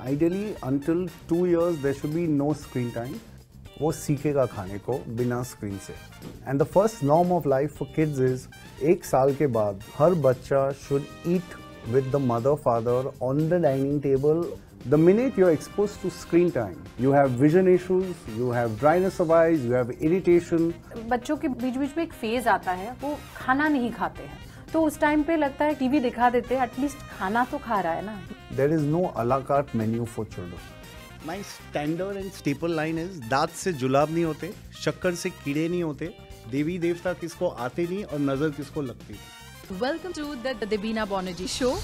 Ideally, until 2 years, there should be no screen time. वो सीखेगा खाने को बिना स्क्रीन से. And the first norm of life for kids is 1 साल के बाद हर बच्चा should eat with the mother, father on the dining table. The minute you're exposed to screen time, you have vision issues, you have dryness of eyes, you have irritation. बच्चों के बीच बीच में एक phase आता है, वो खाना नहीं खाते हैं, तो उस टाइम पे लगता है टीवी दिखा देते हैं, एटलीस्ट खाना तो खा रहा है ना. There is no a la carte menu for children. My standard and staple line is दांत से जुलाब नहीं होते, शक्कर से कीड़े नहीं होते, देवी देवता किसको आते नहीं और नजर किसको लगती नहीं. Welcome to the Debina Banerjee Show.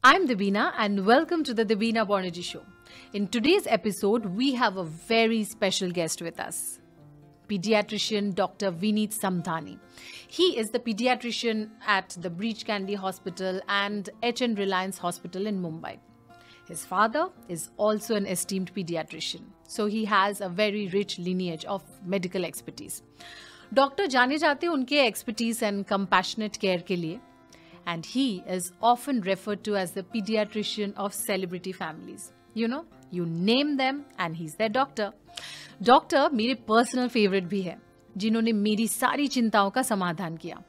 I'm Debina and welcome to the Debina Banerjee Show. In today's episode, we have a very special guest with us. Pediatrician Dr. Vineet Samdhani. He is the pediatrician at the Breach Candy Hospital and HN Reliance Hospital in Mumbai. His father is also an esteemed pediatrician, so he has a very rich lineage of medical expertise. Doctor जाने जाते उनके expertise and compassionate care के लिए, and he is often referred to as the pediatrician of celebrity families. You know, you name them and he's their doctor. Doctor मेरे personal favourite भी है, जिन्होंने मेरी सारी चिंताओं का समाधान किया.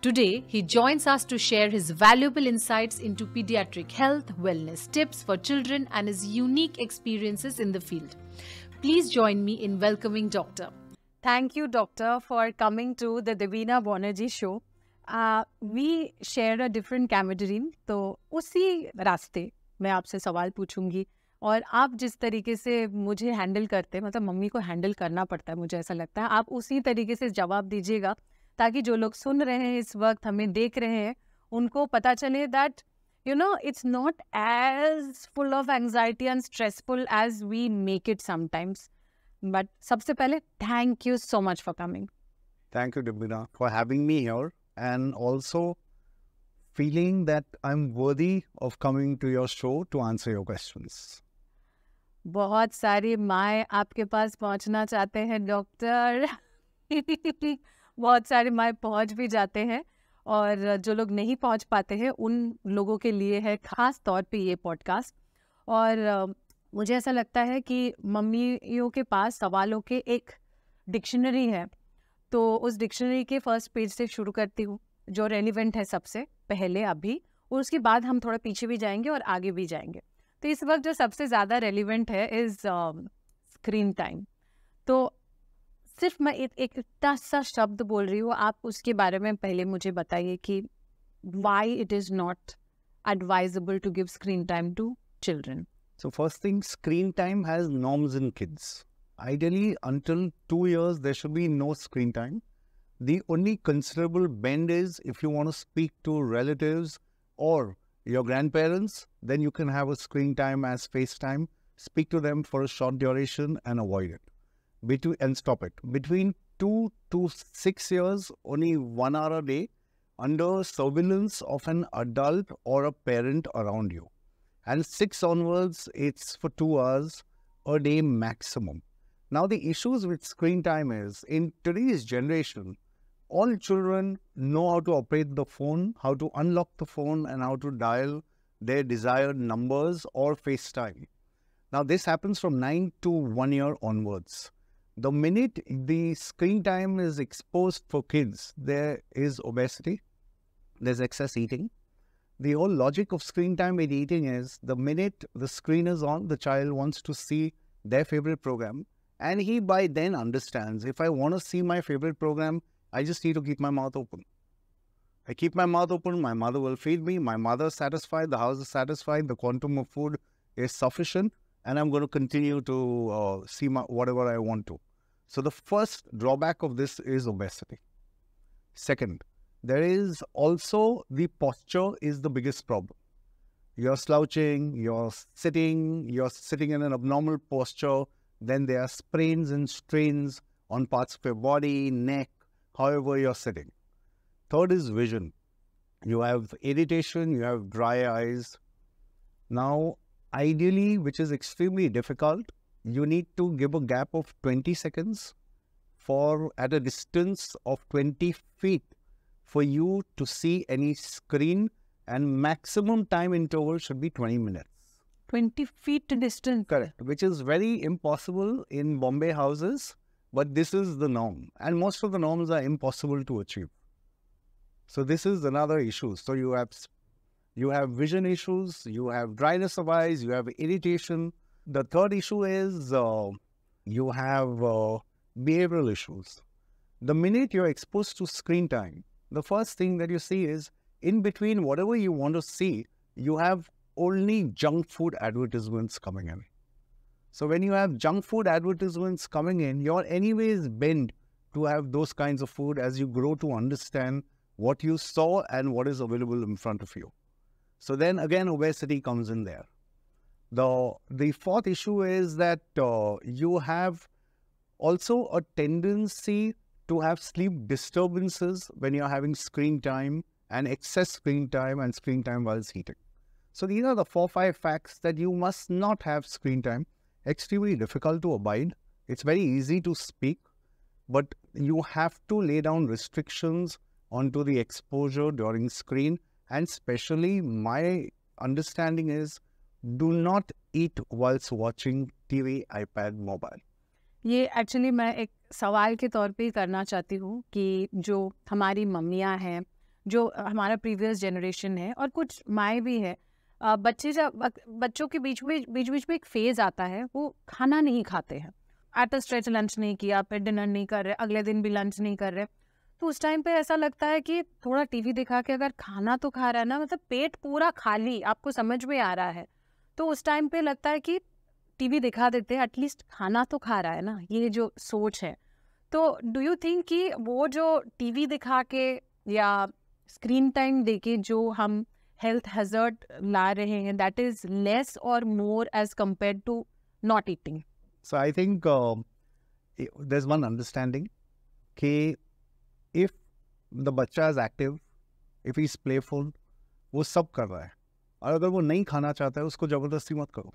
Today, he joins us to share his valuable insights into pediatric health, wellness tips for children and his unique experiences in the field. Please join me in welcoming Doctor. Thank you, Doctor, for coming to the Debina Banerjee Show. We share a different camaraderie, तो उसी रास्ते मैं आपसे सवाल पूछूंगी और आप जिस तरीके से मुझे हैंडल करते हैं, मतलब मम्मी को हैंडल करना पड़ता है, मुझे ऐसा लगता है, आप उसी तरीके से जवाब दीजिएगा ताकि जो लोग सुन रहे हैं इस वक्त, हमें देख रहे हैं, उनको पता चले that you know it's not as full of anxiety and stressful as we make it sometimes. But सबसे पहले thank you so much for coming. Thank you, Debina, for having me here and also feeling that I'm worthy of coming to your show to answer your questions. बहुत सारी माएँ आपके पास पहुंचना चाहते हैं doctor. बहुत सारे माएँ पहुंच भी जाते हैं और जो लोग नहीं पहुंच पाते हैं उन लोगों के लिए है खास तौर पे ये पॉडकास्ट. और मुझे ऐसा लगता है कि मम्मियों के पास सवालों के एक डिक्शनरी है, तो उस डिक्शनरी के फर्स्ट पेज से शुरू करती हूँ जो रेलिवेंट है सबसे पहले अभी, और उसके बाद हम थोड़ा पीछे भी जाएंगे और आगे भी जाएंगे. तो इस वक्त जो सबसे ज़्यादा रेलिवेंट है इज़ स्क्रीन टाइम. तो सिर्फ मैं एक इतना सा शब्द बोल रही हूँ, आप उसके बारे में पहले मुझे बताइए कि why it is not advisable to give screen time to children. So first thing, screen time has norms in kids. Ideally, until 2 years, there should be no screen time. The only considerable bend is if you want to speak to relatives or your grandparents, then you can have a screen time as FaceTime. Speak to them for a short duration and avoid it. And stop it. Between 2 to 6 years, only 1 hour a day under surveillance of an adult or a parent around you. And 6 onwards, it's for 2 hours a day maximum. Now, the issues with screen time is, in today's generation, all children know how to operate the phone, how to unlock the phone, and how to dial their desired numbers or FaceTime. Now, this happens from 9 to 1 year onwards. The minute the screen time is exposed for kids, there is obesity, there's excess eating. The whole logic of screen time with eating is the minute the screen is on, the child wants to see their favorite program. And he by then understands, if I want to see my favorite program, I just need to keep my mouth open. I keep my mouth open, my mother will feed me, my mother is satisfied, the house is satisfied, the quantum of food is sufficient, and I'm going to continue to see whatever I want to. So the first drawback of this is obesity. Second, there is also the posture is the biggest problem. You're slouching, you're sitting in an abnormal posture, then there are sprains and strains on parts of your body, neck, however you're sitting. Third is vision. You have irritation, you have dry eyes. Now, ideally, which is extremely difficult, you need to give a gap of 20 seconds at a distance of 20 feet for you to see any screen and maximum time interval should be 20 minutes. 20 feet distance. Correct, which is very impossible in Bombay houses, but this is the norm. And most of the norms are impossible to achieve. So this is another issue. So you have vision issues, you have dryness of eyes, you have irritation. The third issue is you have behavioral issues. The minute you're exposed to screen time, the first thing that you see is in between whatever you want to see, you have only junk food advertisements coming in. So when you have junk food advertisements coming in, you're anyways bent to have those kinds of food as you grow to understand what you saw and what is available in front of you. So then again, obesity comes in there. The fourth issue is that you have also a tendency to have sleep disturbances when you're having screen time and excess screen time and screen time while eating. So these are the 4-5 facts that you must not have screen time. Extremely difficult to abide. It's very easy to speak, but you have to lay down restrictions onto the exposure during screen. And especially my understanding is do not eat whilst watching TV, iPad, mobile. ये actually मैं एक सवाल के तौर पे करना चाहती हूँ कि जो हमारी मम्मियाँ हैं, जो हमारा प्रीवियस जनरेशन है और कुछ माएँ भी है, बच्चों के बीच में एक फेज आता है, वो खाना नहीं खाते हैं, एट अ स्ट्रेच लंच नहीं किया, फिर डिनर नहीं कर रहे, अगले दिन भी लंच नहीं कर रहे, तो उस टाइम पे ऐसा लगता है कि थोड़ा टीवी दिखा के अगर खाना तो खा रहा है ना, मतलब पेट पूरा खाली आपको समझ में आ रहा है, तो उस टाइम पे लगता है कि टीवी दिखा देते हैं, एटलीस्ट खाना तो खा रहा है ना, ये जो सोच है. तो डू यू थिंक कि वो जो टीवी दिखा के या स्क्रीन टाइम देके जो हम हेल्थ हैजर्ड ला रहे हैं, दैट इज लेस और more as compared to not eating? So I think there's one understanding कि if the बच्चा is active, if he's playful, वो सब कर रहा है, और अगर वो नहीं खाना चाहता है उसको जबरदस्ती मत करो.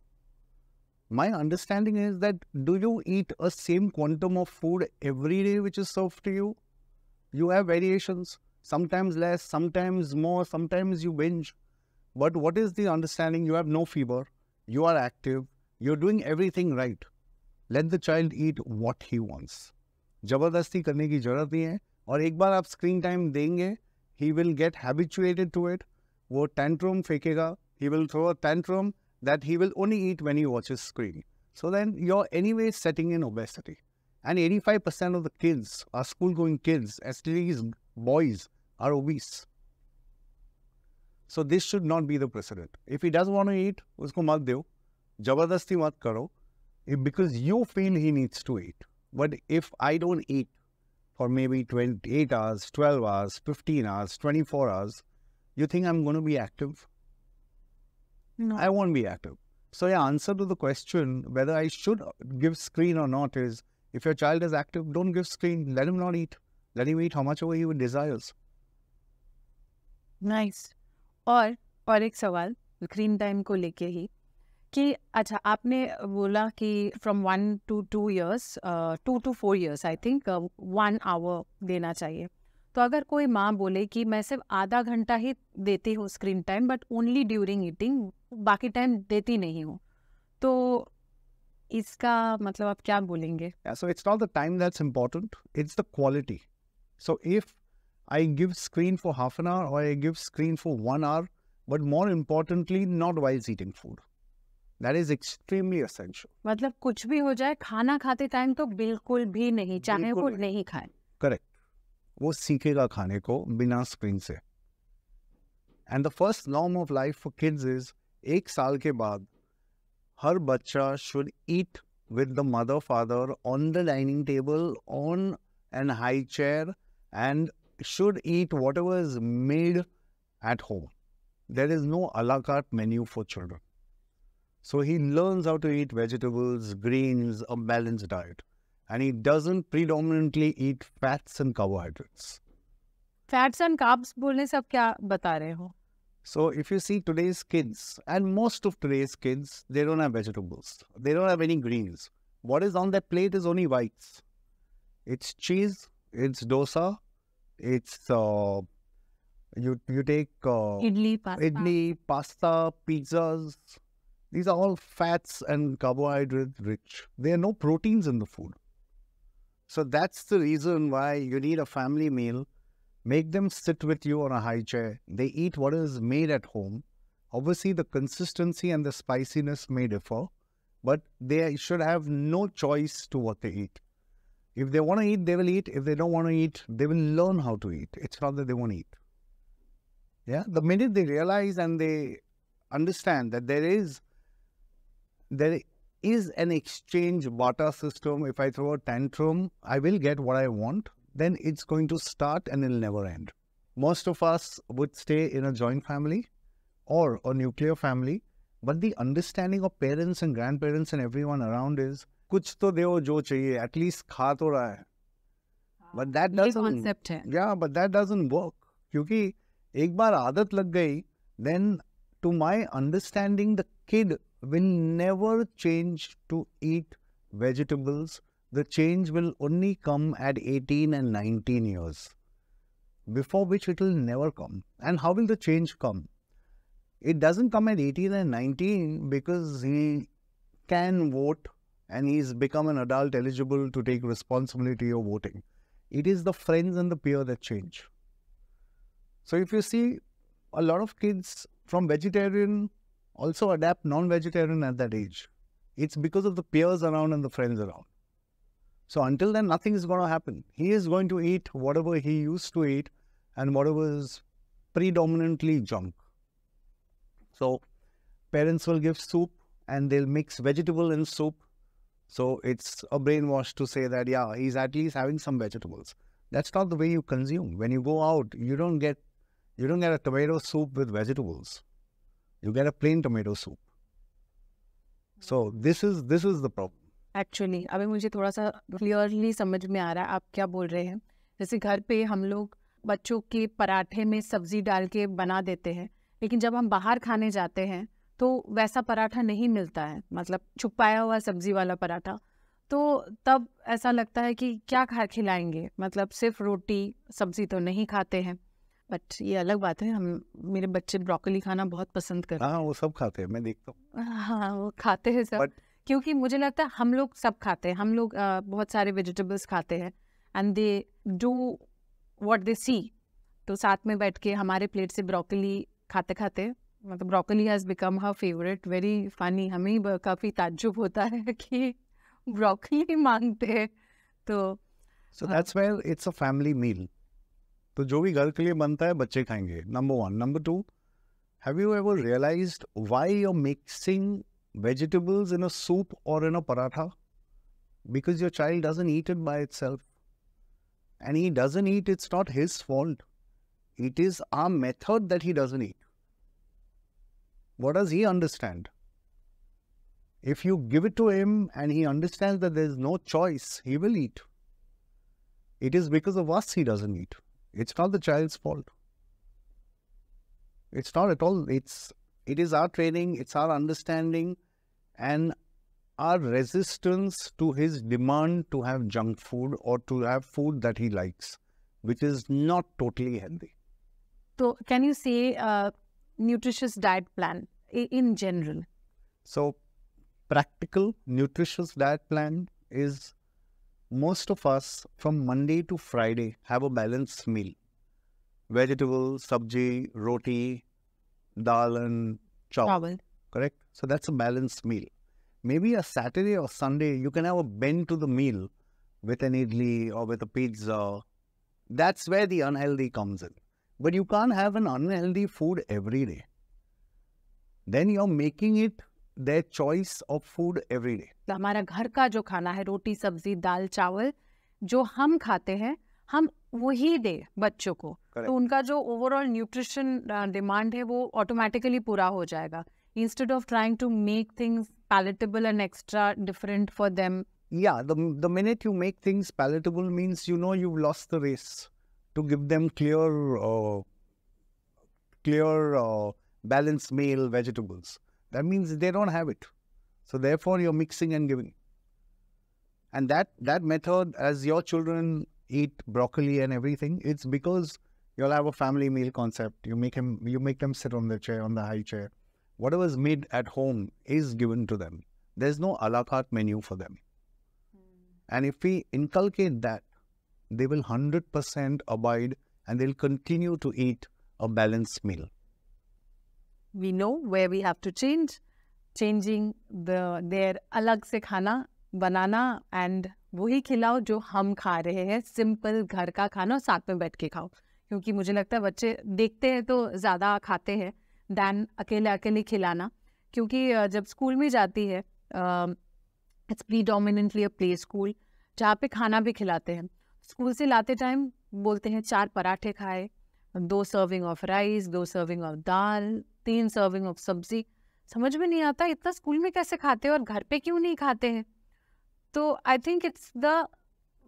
My understanding is that do you eat a same quantum of food every day which is served to you? You have variations, sometimes less, sometimes more, sometimes you binge. But what is the understanding? You have no fever, you are active, you're doing everything right. Let the child eat what he wants. जबरदस्ती करने की जरूरत नहीं है, और एक बार आप screen time देंगे, he will get habituated to it. वो tantrum फेंकेगा, he will throw a tantrum that he will only eat when he watches screen. So then you're anyway setting in obesity. And 85% of the kids are school-going kids, especially boys, are obese. So this should not be the precedent. If he doesn't want to eat, usko mat deo, jabardasti mat karo, because you feel he needs to eat. But if I don't eat for maybe 28 hours, 12 hours, 15 hours, 24 hours, you think I'm going to be active? No. I won't be active. So the answer to the question whether I should give screen or not is, if your child is active, don't give screen. Let him not eat. Let him eat how much ever he desires. Nice. और एक सवाल screen time को लेके ही कि अच्छा आपने बोला कि from 1 to 2 years 2 to 4 years I think 1 hour देना चाहिए. तो अगर कोई माँ बोले कि मैं सिर्फ आधा घंटा ही देती हूँ screen time but only during eating, बाकी टाइम देती नहीं हूँ, तो इसका मतलब आप क्या बोलेंगे? Yeah, so it's not the time that's important, it's the quality. So if I give screen for half an hour or I give screen for 1 hour, but more importantly, not while eating food. That is extremely essential. मतलब कुछ भी हो जाए, खाना खाते time तो बिल्कुल भी नहीं, चाहे वो नहीं खाए. Correct. वो सीखेगा खाने को बिना स्क्रीन से. And the first norm of life for kids is 1 साल के बाद हर बच्चा should eat with the mother, father on the dining table on an high chair and should eat whatever is made at home. There is no a la carte menu for children. So he learns how to eat vegetables, greens, a balanced diet. And he doesn't predominantly eat fats and carbohydrates. Fats and carbs बोलने से आप क्या बता रहे हो? So if you see today's kids, and most of today's kids, they don't have vegetables. They don't have any greens. What is on their plate is only whites. It's cheese, it's dosa, it's You take idli, pasta, pizzas. These are all fats and carbohydrate rich. There are no proteins in the food. So that's the reason why you need a family meal. Make them sit with you on a high chair. They eat what is made at home. Obviously, the consistency and the spiciness may differ, but they should have no choice to what they eat. If they want to eat, they will eat. If they don't want to eat, they will learn how to eat. It's not that they won't eat. Yeah, the minute they realize and they understand that there is an exchange barter system. If I throw a tantrum, I will get what I want. Then it's going to start and it'll never end. Most of us would stay in a joint family or a nuclear family, but the understanding of parents and grandparents and everyone around is कुछ तो दो जो चाहिए, at least खा तो रहा है. But that doesn't. concept है. Yeah, but that doesn't work. क्योंकि एक बार आदत लग गई, then to my understanding, the kid will never change to eat vegetables. The change will only come at 18 and 19 years, before which it will never come. And how will the change come? It doesn't come at 18 and 19 because he can vote and he's become an adult eligible to take responsibility of voting. It is the friends and the peer that change. So if you see, a lot of kids from vegetarian also adapt non-vegetarian at that age. It's because of the peers around and the friends around. So until then, nothing is going to happen. He is going to eat whatever he used to eat and whatever is predominantly junk. So parents will give soup and they'll mix vegetable in soup. So it's a brainwash to say that, yeah, he's at least having some vegetables. That's not the way you consume. When you go out, you don't get a tomato soup with vegetables. You get a plain tomato soup. So this is the problem. Actually अभी मुझे थोड़ा सा clearly समझ में आ रहा है आप क्या बोल रहे हैं. जैसे घर पे हम लोग बच्चों के पराठे में सब्जी डाल के बना देते हैं, लेकिन जब हम बाहर खाने जाते हैं तो वैसा पराठा नहीं मिलता है, मतलब छुपाया हुआ सब्जी वाला पराठा. तो तब ऐसा लगता है कि क्या खा खिलाएंगे, मतलब सिर्फ रोटी सब्जी तो नहीं खाते हैं. बट ये अलग बात है, मेरे बच्चे ब्रोकली खाना बहुत पसंद करते हैं. हाँ, वो सब खाते हैं, मैं देखता हूँ. हाँ, वो खाते हैं सब. क्योंकि मुझे लगता है हम लोग सब खाते हैं, हम लोग बहुत सारे वेजिटेबल्स खाते हैं and they do what they see. तो साथ में बैठ के हमारे प्लेट से ब्रोकली खाते खाते, मतलब broccoli has become her favourite. Very funny, हमें काफ़ी ताज्जुब होता है कि ब्रोकली मांगते हैं. तो so that's where it's a family meal. तो जो भी घर के लिए बनता है बच्चे खाएंगे, number 1. Number 2, have you ever realised why you are mixing vegetables in a soup or in a paratha? Because your child doesn't eat it by itself. And he doesn't eat, it's not his fault. It is our method that he doesn't eat. What does he understand? If you give it to him and he understands that there is no choice, he will eat. It is because of us he doesn't eat. It's not the child's fault. It's not at all. It is our training, it's our understanding and our resistance to his demand to have junk food or to have food that he likes, which is not totally healthy. So can you say nutritious diet plan in general? So practical nutritious diet plan is, most of us from Monday to Friday have a balanced meal. Vegetables, sabji, roti, dal and chawal. Correct? So that's a balanced meal. Maybe a Saturday or Sunday, you can have a bend to the meal with an idli or with a pizza. That's where the unhealthy comes in. But you can't have an unhealthy food every day. Then you're making it their choice of food every day. हमारा घर का जो खाना है, रोटी सब्जी दाल चावल, जो हम खाते हैं हम वही दे बच्चों को. Correct. तो उनका जो ओवरऑल न्यूट्रिशन डिमांड है वो ऑटोमेटिकली पूरा हो जाएगा. Instead of trying to make things palatable and extra different for them. Yeah, the minute you make things palatable means you know you've lost the race. To give them clear balanced meal, vegetables. That means they don't have it. So therefore you're mixing and giving. And that method, as your children eat broccoli and everything, it's because You'll have a family meal concept. You make them sit on the chair, on the high chair. Whatever is made at home is given to them. There's no a la carte menu for them. And if we inculcate that, they will 100% abide and they'll continue to eat a balanced meal. We know where we have to change. Changing their अलग से खाना बनाना and वही खिलाओ जो हम खा रहे हैं, सिंपल घर का खाना और साथ में बैठ के खाओ. क्योंकि मुझे लगता है बच्चे देखते हैं तो ज़्यादा खाते हैं दैन अकेले अकेले खिलाना. क्योंकि जब स्कूल में जाती है, it's predominantly a play school जहाँ पे खाना भी खिलाते हैं. स्कूल से लाते टाइम बोलते हैं 4 पराठे खाए, 2 serving of rice, 2 serving of dal, 3 serving of सब्जी. समझ में नहीं आता इतना स्कूल में कैसे खाते हैं और घर पे क्यों नहीं खाते हैं. तो आई थिंक इट्स द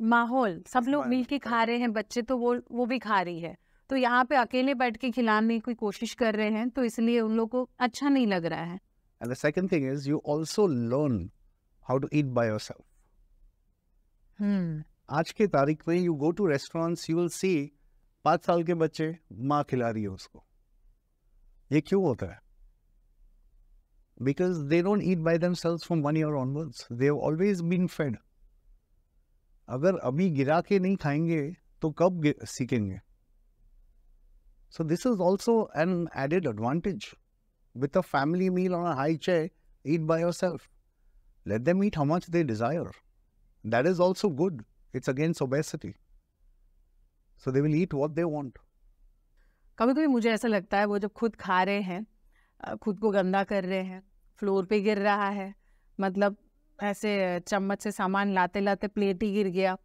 माहौल, सब लोग मिल के खा रहे हैं, बच्चे तो वो भी खा रही है. तो यहाँ पे अकेले बैठ के खिलाने की कोशिश कर रहे हैं तो इसलिए उन लोगों को अच्छा नहीं लग रहा है. And the second thing is you also learn how to eat by yourself. आज के तारीख में you go to restaurants, you will see 5 साल के बच्चे माँ खिला रही है उसको. ये क्यों होता है? Because they don't eat by themselves from 1 year onwards. They have always been fed. अगर अभी गिरा के नहीं खाएंगे तो कब सीखेंगे? So this is also an added advantage. With a family meal on a high chair, eat by yourself. Let them eat how much they desire. That is also good. It's against obesity. So they will eat what they want. कभी कभी मुझे ऐसा लगता है वो जब खुद खा रहे हैं, खुद को गंदा कर रहे हैं, फ्लोर पे गिर रहा है, मतलब ऐसे चम्मच से सामान लाते लाते प्लेट ही गिर गया,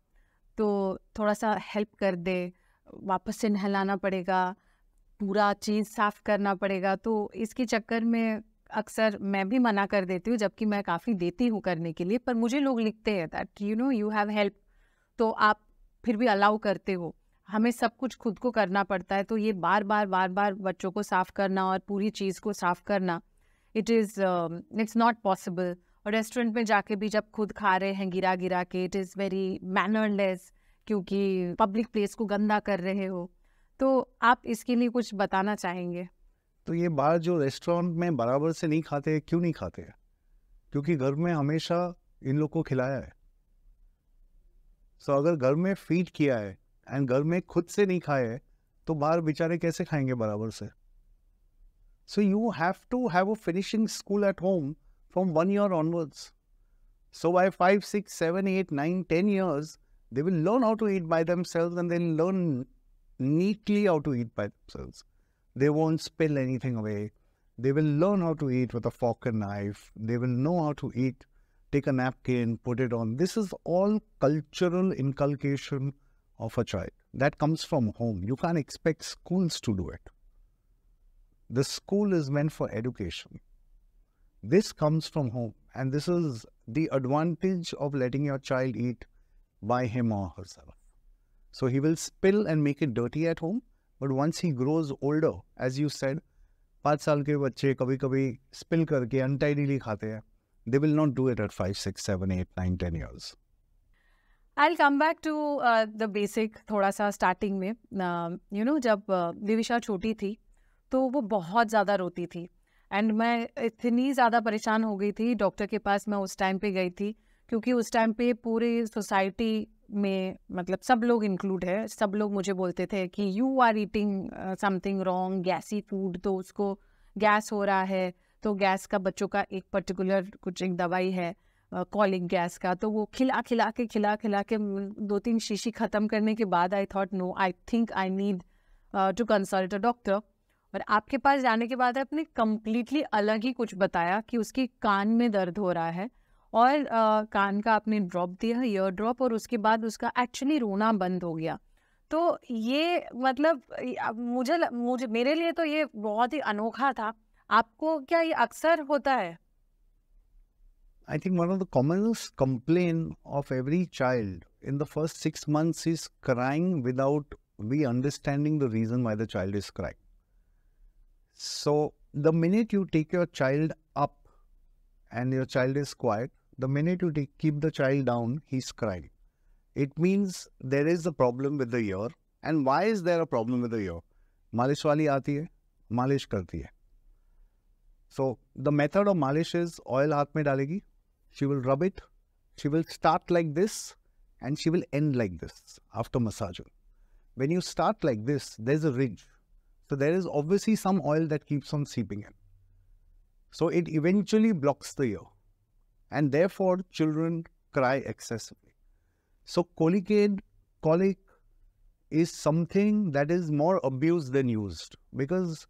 तो थोड़ा सा हेल्प कर दे, वापस से नहलाना पड़ेगा, पूरा चीज़ साफ़ करना पड़ेगा. तो इसके चक्कर में अक्सर मैं भी मना कर देती हूँ, जबकि मैं काफ़ी देती हूँ करने के लिए. पर मुझे लोग लिखते हैं दैट यू हैव हेल्प, तो आप फिर भी अलाउ करते हो. हमें सब कुछ खुद को करना पड़ता है, तो ये बार बार बच्चों को साफ़ करना और पूरी चीज़ को साफ़ करना, इट्स नॉट पॉसिबल. और रेस्टोरेंट में जाके भी जब खुद खा रहे हैं गिरा के, इट इज़ वेरी मैनरलेस, क्योंकि पब्लिक प्लेस को गंदा कर रहे हो. तो आप इसके लिए कुछ बताना चाहेंगे? तो ये बाहर जो रेस्टोरेंट में बराबर से नहीं खाते, क्यों नहीं खाते? क्योंकि घर में हमेशा इन लोग को खिलाया है. सो अगर घर में फीड किया है एंड घर में खुद से नहीं खाए है, तो बाहर बेचारे कैसे खाएंगे बराबर से? So you have to have a finishing school at home from 1 year onwards. So by 5, 6, 7, 8, 9, 10 years, they will learn how to eat by themselves and they'll learn neatly how to eat by themselves. They won't spill anything away. They will learn how to eat with a fork and knife. They will know how to eat, take a napkin, put it on. This is all cultural inculcation of a child. That comes from home. You can't expect schools to do it. The school is meant for education. This comes from home, and this is the advantage of letting your child eat by him or herself. So he will spill and make it dirty at home, but once he grows older, as you said, 5 साल के बच्चे कभी-कभी spill करके untidily खाते हैं. They will not do it at 5, 6, 7, 8, 9, 10 years. I'll come back to the basic थोड़ा सा starting में. जब दिविशा छोटी थी, तो वो बहुत ज़्यादा रोती थी. एंड मैं इतनी ज़्यादा परेशान हो गई थी, डॉक्टर के पास मैं उस टाइम पे गई थी, क्योंकि उस टाइम पे पूरी सोसाइटी में, मतलब सब लोग इंक्लूड है, सब लोग मुझे बोलते थे कि you are eating something wrong, gassy food, तो उसको गैस हो रहा है. तो गैस का बच्चों का एक पर्टिकुलर कुछ एक दवाई है कॉलिक गैस का, तो वो खिला खिला के 2-3 शीशी ख़त्म करने के बाद I thought no, I think I need to consult a doctor. और आपके पास जाने के बाद आपने कम्प्लीटली अलग ही कुछ बताया कि उसकी कान में दर्द हो रहा है और कान का आपने ड्रॉप दिया, ईयर ड्रॉप, और उसके बाद उसका एक्चुअली रोना बंद हो गया. तो ये मतलब मुझे मेरे लिए तो ये बहुत ही अनोखा था. आपको क्या ये अक्सर होता है? I think one of the commonest complaint of every child in the first 6 months is crying without we understanding the reason why the child is crying. So the minute you take your child up and your child is quiet, the minute you keep the child down, he's crying. It means there is a problem with the ear And why is there a problem with the ear? मालिश वाली आती है, मालिश करती है. So the method of malish is oil हाथ में डालेगी, she will rub it, she will start like this and she will end like this after massaging. When you start like this, there's a ridge. So there is obviously some oil that keeps on seeping in. So it eventually blocks the ear and therefore children cry excessively. So colic is something that is more abused than used because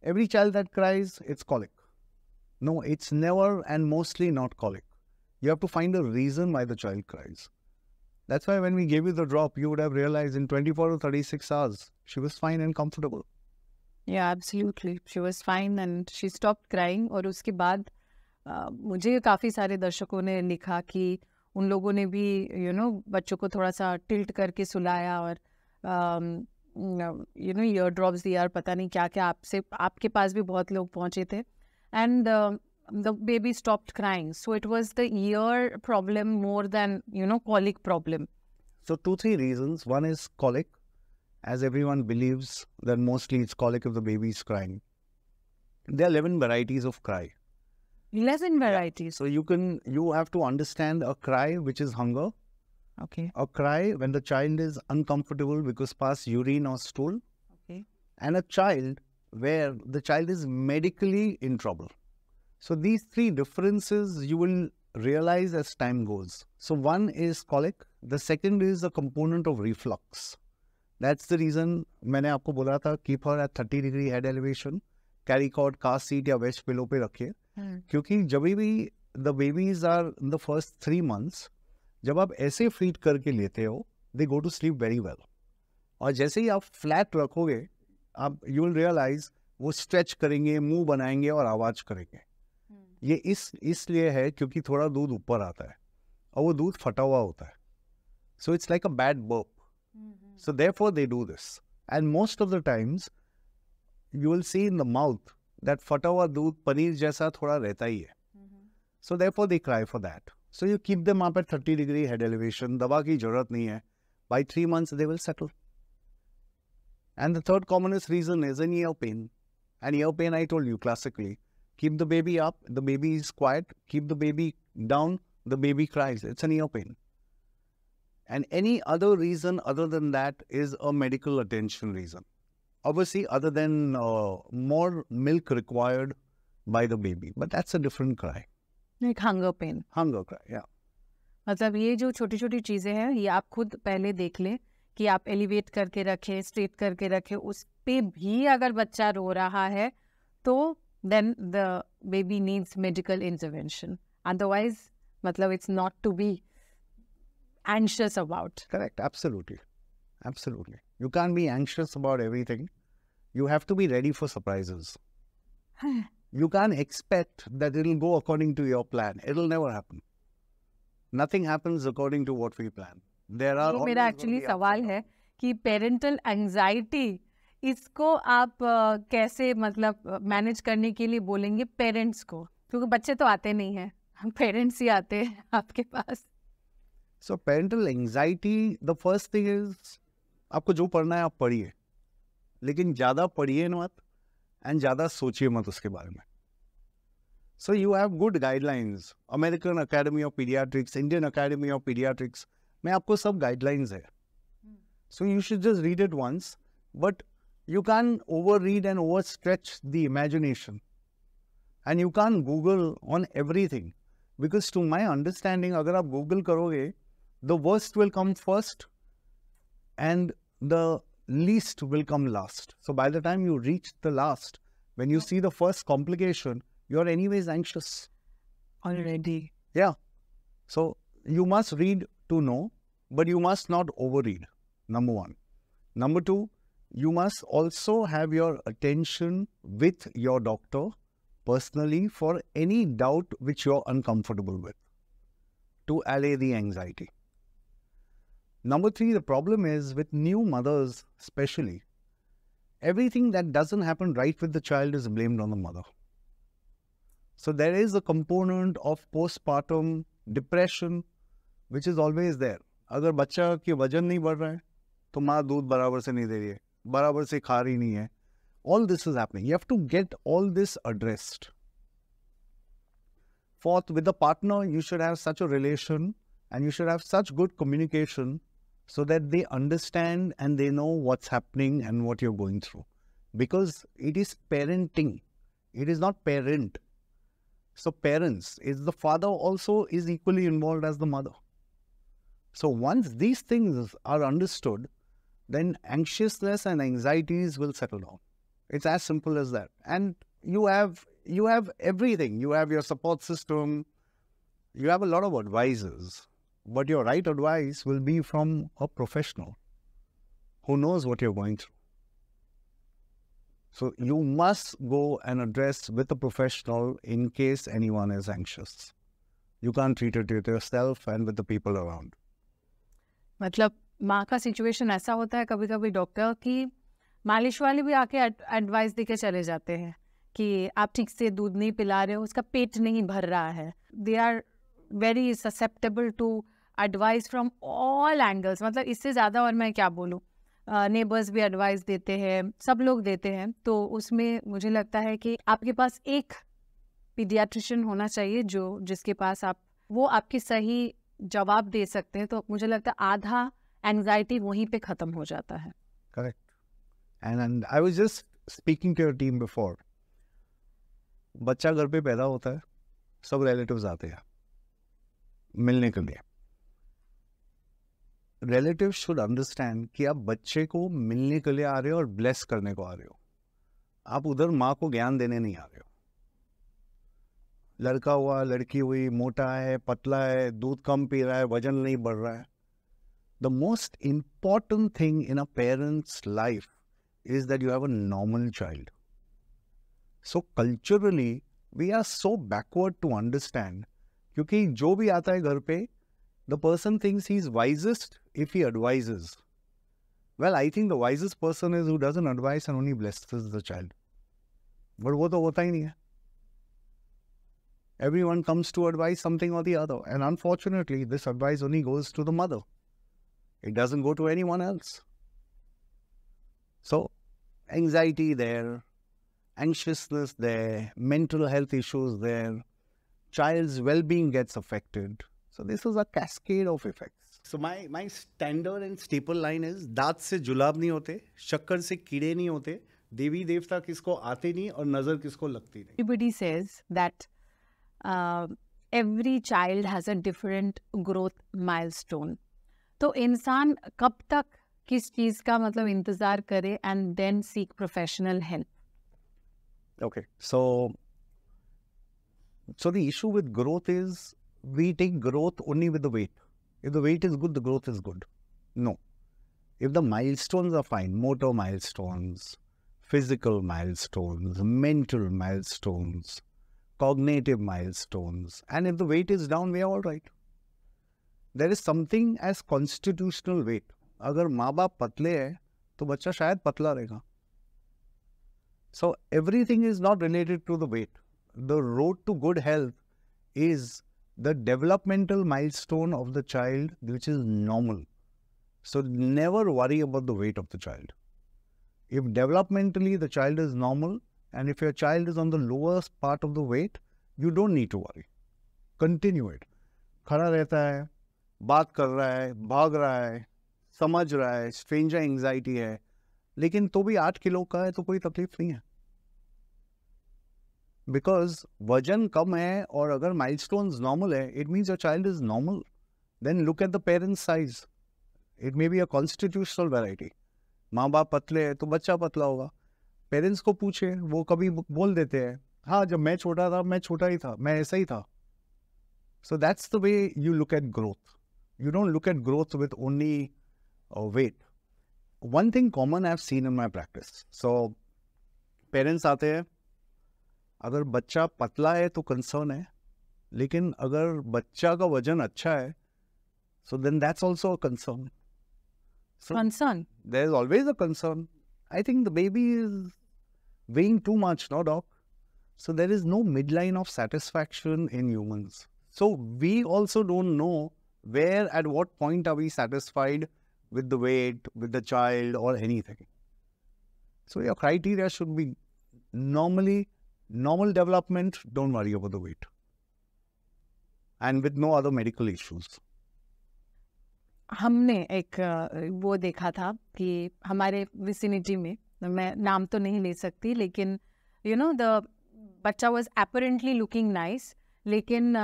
every child that cries, it's colic. No, it's never and mostly not colic. You have to find a reason why the child cries. That's why when we gave you the drop, you would have realized in 24 to 36 hours, she was fine and comfortable. Yeah, absolutely. She was fine and she stopped crying. और उसके बाद मुझे काफ़ी सारे दर्शकों ने लिखा कि उन लोगों ने भी बच्चों को थोड़ा सा टिल्ट करके सुलाया और ईयर ड्रॉप्स दिया और पता नहीं क्या क्या आपके पास भी बहुत लोग पहुँचे थे. And the baby stopped crying. So it was the ear problem more than, colic problem. So 2-3 reasons. One is colic, as everyone believes that mostly it's colic if the baby is crying. There are 11 varieties of cry. 11 varieties. So you have to understand a cry which is hunger. Okay. A cry when the child is uncomfortable because past urine or stool. Okay. And a child where the child is medically in trouble. So these 3 differences you will realize as time goes. So one is colic. The second is a component of reflux. That's the reason मैंने आपको बोला था keep her at 30 degree head elevation, carry cord, car seat या wedge pillow पे रखिए. क्योंकि जब भी the babies are in the first 3 months, जब आप ऐसे feed करके लेते हो, they go to sleep very well. और जैसे ही आप flat रखोगे, आप you will realize वो stretch करेंगे, मुंह बनाएंगे और आवाज करेंगे. ये इसलिए है क्योंकि थोड़ा दूध ऊपर आता है और वो दूध फटा हुआ होता है. So it's like a bad burp. So therefore they do this. And most of the times you will see in the mouth that फटा हुआ दूध पनीर जैसा थोड़ा रहता ही है. So therefore they cry for that. So you keep them up at 30 degree head elevation. दवा की जरूरत नहीं है. By 3 months they will settle. And the third commonest reason is an ear pain. And ear pain, I told you classically, keep the baby up, the baby is quiet. Keep the baby down, the baby cries. It's an ear pain. And any other reason other than that is a medical attention reason. Obviously, other than more milk required by the baby. But that's a different cry. Like hunger pain. Hunger cry, yeah. मतलब ये जो छोटी छोटी चीज़ें हैं ये आप खुद पहले देख लें कि आप एलिवेट करके रखें, स्ट्रेट करके रखें. उस पे भी अगर बच्चा रो रहा है तो then the baby needs medical intervention. Otherwise, matlab it's not to be anxious about. Correct, absolutely. Absolutely. You can't be anxious about everything. You have to be ready for surprises. You can't expect that it'll go according to your plan. It'll never happen. Nothing happens according to what we plan. There are. मेरा actually सवाल है कि parental anxiety इसको आप कैसे मतलब manage करने के लिए बोलेंगे पेरेंट्स को, क्योंकि बच्चे तो आते नहीं हैं, पेरेंट्स ही आते हैं आपके पास. So parental anxiety, the first thing is आपको जो पढ़ना है आप पढ़िए, लेकिन ज़्यादा पढ़िए मत एंड ज़्यादा सोचिए मत उसके बारे में. So you have good guidelines. American Academy of Pediatrics, Indian Academy of Pediatrics, में आपको सब guidelines है. So you should just read it once, but you can't overread and overstretch the imagination. And you can't Google on everything. Because to my understanding, अगर आप Google करोगे, the worst will come first and the least will come last. So by the time you reach the last, when you see the first complication, you're anyways anxious. Already. Yeah. So you must read to know, but you must not overread. Number one. Number two, you must also have your attention with your doctor personally for any doubt which you're uncomfortable with to allay the anxiety. Number three, the problem is with new mothers especially, everything that doesn't happen right with the child is blamed on the mother. So there is a component of postpartum depression which is always there. अगर बच्चा की वजन नहीं बढ़ रहा है, तो माँ दूध बराबर से नहीं दे रही है, बराबर से खा रही नहीं है. All this is happening. You have to get all this addressed. Fourth, with the partner, you should have such a relation and you should have such good communication so that they understand and they know what's happening and what you're going through. Because it is parenting. It is not parent. So parents, is the father also is equally involved as the mother. So once these things are understood, then anxiousness and anxieties will settle down. It's as simple as that. And you have everything. You have your support system. You have a lot of advisors. But your right advice will be from a professional who knows what you're going through. So you must go and address with a professional in case anyone is anxious. You can't treat it with yourself and with the people around. मतलब माँ का situation ऐसा होता है कभी कभी doctor की मालिश वाले भी आके एडवाइस देके चले जाते हैं कि आप ठीक से दूध नहीं पिला रहे हो, उसका पेट नहीं भर रहा है. They are very susceptible to advice from all angles. मतलब इससे ज़्यादा और मैं क्या बोलूँ. नेबर्स भी एडवाइस देते हैं, सब लोग देते हैं. तो उसमें मुझे लगता है कि आपके पास एक पीडियाट्रिशियन होना चाहिए जिसके पास वो आपकी सही जवाब दे सकते हैं. तो मुझे लगता है आधा एंजाइटी वहीं पे ख़त्म हो जाता है. Correct. And I was just speaking to your team before. बच्चा घर पे पैदा होता है, सब रिलेटिव्स आते हैं मिलने के लिए. Relatives should understand कि आप बच्चे को मिलने के लिए आ रहे हो और ब्लेस करने को आ रहे हो. आप उधर माँ को ज्ञान देने नहीं आ रहे हो. लड़का हुआ, लड़की हुई, मोटा है, पतला है, दूध कम पी रहा है, वजन नहीं बढ़ रहा है. The most important thing in a parent's life is that you have a normal child. So culturally, we are so backward to understand. क्योंकि जो भी आता है घर पे, the person thinks he's wisest if he advises. Well, I think the wisest person is who doesn't advise and only blesses the child. But वो तो होता ही नहीं है. Everyone comes to advise something or the other. And unfortunately, this advice only goes to the mother. It doesn't go to anyone else. So, anxiety there, anxiousness there, mental health issues there, child's well-being gets affected. So this is a cascade of effects. So my standard and staple line is, दांत से जुलाब नहीं होते, शक्कर से कीड़े नहीं होते, देवी देवता किसको आते नहीं और नजर किसको लगती नहीं. Everybody says that every child has a different growth milestone. तो इंसान कब तक किस चीज़ का मतलब इंतज़ार करे and then seek professional help? Okay, so the issue with growth is we take growth only with the weight. If the weight is good, the growth is good. No. If the milestones are fine, motor milestones, physical milestones, mental milestones, cognitive milestones, and if the weight is down, we are all right. There is something as constitutional weight. अगर माँ बाप पतले हैं तो बच्चा शायद पतला रहेगा. So everything is not related to the weight. The road to good health is the developmental milestone of the child, which is normal. So never worry about the weight of the child. If developmentally the child is normal, and if your child is on the lowest part of the weight, you don't need to worry. Continue it. खड़ा रहता है, बात कर रहा है, भाग रहा है, समझ रहा है, स्ट्रेंजर एंजाइटी है, लेकिन तो भी 8 किलो का है तो कोई तकलीफ नहीं है. बिकॉज वजन कम है और अगर माइलस्टोन्स नॉर्मल है, it means your child is normal. Then look at the parents size. It may be a constitutional variety. माँ बाप पतले हैं तो बच्चा पतला होगा. पेरेंट्स को पूछे, वो कभी बोल देते हैं, हाँ जब मैं छोटा था मैं छोटा ही था, मैं ऐसा ही था. So that's the way you look at growth. You don't look at growth with only weight. One thing common I've seen in my practice. So, parents आते हैं, अगर बच्चा पतला है तो concern है, लेकिन अगर बच्चा का वजन अच्छा है, so then that's also a concern. So Concern? There's always a concern. I think the baby is weighing too much, no doc? So there is no midline of satisfaction in humans. So we also don't know where, at what point are we satisfied with the weight, with the child, or anything. So your criteria should be normal development, don't worry about the weight. And with no other medical issues. हमने एक वो देखा था कि हमारे vicinity में, मैं नाम तो नहीं ले सकती, लेकिन यू नो द बच्चा वाज अपरेंटली लुकिंग नाइस, लेकिन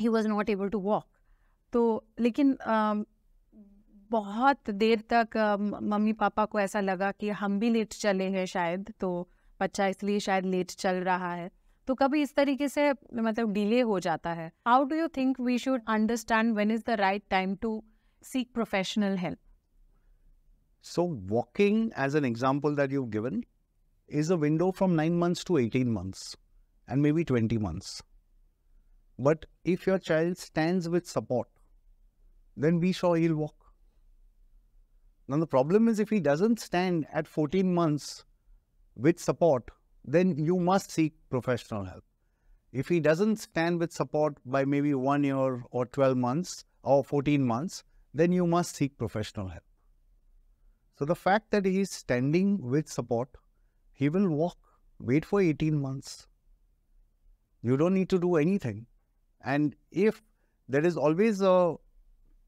he was not able to walk. तो लेकिन बहुत देर तक मम्मी पापा को ऐसा लगा कि हम भी लेट चले हैं शायद, तो बच्चा इसलिए शायद लेट चल रहा है. तो कभी इस तरीके से मतलब डिले हो जाता है. How do you think we should understand when is the right time to seek professional help? So walking, as an example that you've given, is a window from 9 months to 18 months and maybe 20 months. But if your child stands with support, then be sure he'll walk. Now the problem is if he doesn't stand at 14 months with support, then you must seek professional help. If he doesn't stand with support by maybe 1 year or 12 months or 14 months, then you must seek professional help. So the fact that he is standing with support, he will walk. Wait for 18 months. You don't need to do anything. And if there is always a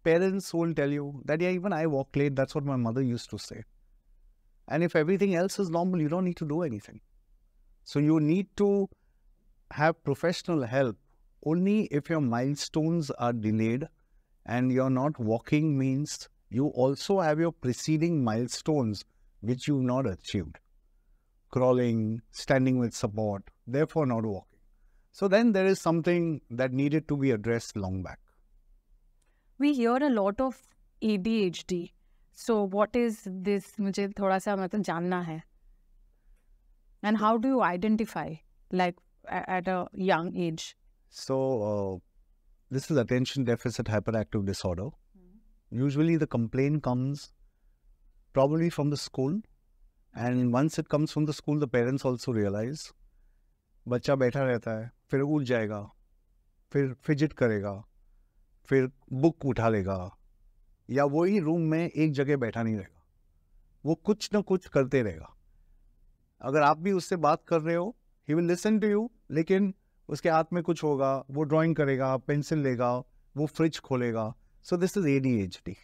parents who will tell you that, yeah, even I walk late, that's what my mother used to say. And if everything else is normal, you don't need to do anything. So you need to have professional help only if your milestones are delayed and you're not walking, means you also have your preceding milestones which you've not achieved. Crawling, standing with support, therefore not walking. So then there is something that needed to be addressed long back. We hear a lot of ADHD. So what is this? मुझे थोड़ा सा मतलब जानना है. And how do you identify, like at a young age? So this is attention deficit hyperactive disorder. Usually the complaint comes probably from the school, and once it comes from the school, the parents also realize बच्चा बैठा रहता है, फिर उठ जाएगा, फिर fidget करेगा, फिर बुक उठा लेगा, या वही रूम में एक जगह बैठा नहीं रहेगा, वो कुछ ना कुछ करते रहेगा. अगर आप भी उससे बात कर रहे हो, he will listen to you, लेकिन उसके हाथ में कुछ होगा, वो ड्राइंग करेगा, पेंसिल लेगा, वो फ्रिज खोलेगा. So this is ADHD.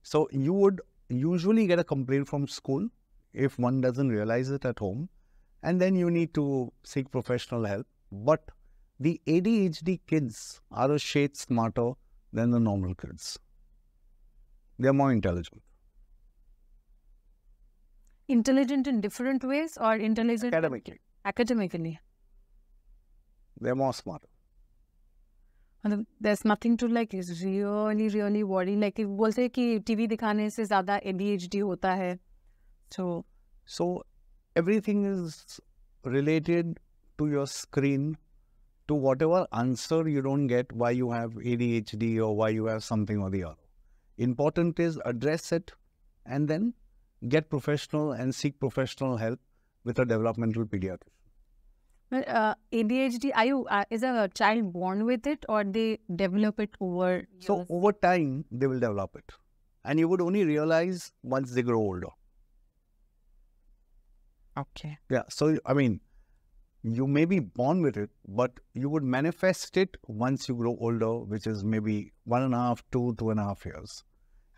So you would usually get a complaint from school if one doesn't realize it at home, and then you need to seek professional help. But the ADHD kids are a shade smarter than the normal kids. They are more intelligent. Intelligent in different ways or intelligent Academically. Academically. They are more smarter. There's nothing to like really worry. Like बोलते हैं कि TV दिखाने से ज़्यादा ADHD होता है. So everything is related to your screen, to whatever answer you don't get why you have ADHD or why you have something or the other. Important is address it and then get professional and seek professional help with a developmental pediatrician. ADHD, is a child born with it or they develop it over years? So over time, they will develop it. And you would only realize once they grow older. Okay. Yeah, so I mean, you may be born with it, but you would manifest it once you grow older, which is maybe 1.5 to 2.5 years.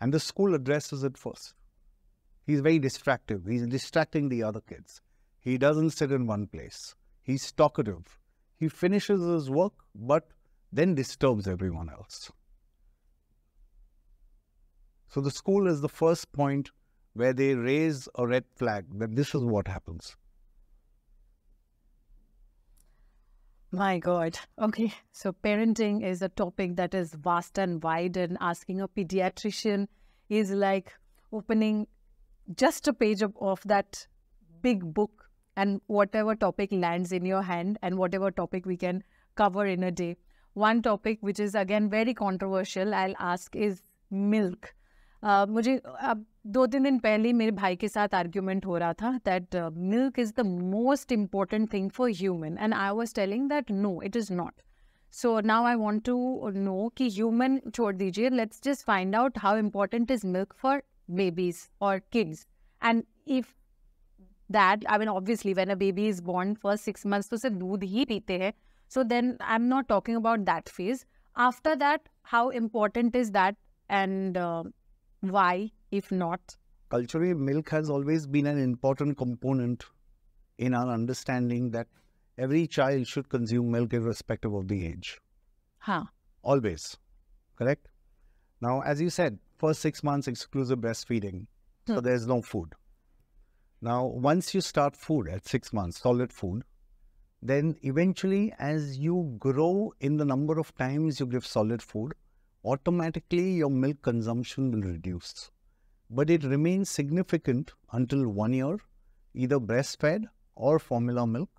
And the school addresses it first. He's very distractive. He's distracting the other kids. He doesn't sit in one place. He's talkative. He finishes his work, but then disturbs everyone else. So the school is the first point where they raise a red flag that this is what happens. My God. Okay. So parenting is a topic that is vast and wide, and asking a pediatrician is like opening just a page of that big book, and whatever topic lands in your hand and whatever topic we can cover in a day. One topic which is again very controversial I'll ask is milk. मुझे अब 2-3 दिन पहले मेरे भाई के साथ argument हो रहा था that milk is the most important thing for human, and I was telling that no, it is not. So now I want to know कि human छोड़ दीजिए, let's just find out how important is milk for babies or kids. And if that, I mean, obviously when a baby is born first 6 months तो सिर्फ दूध ही पीते हैं. So then I'm not talking about that phase. After that, how important is that, and why, if not? Culturally, milk has always been an important component in our understanding that every child should consume milk irrespective of the age. हाँ. Always. Correct? Now, as you said, first 6 months exclusive breastfeeding. So there's no food. Now, once you start food at 6 months, solid food, then eventually as you grow in the number of times you give solid food, automatically your milk consumption will reduce. But it remains significant until 1 year, either breastfed or formula milk,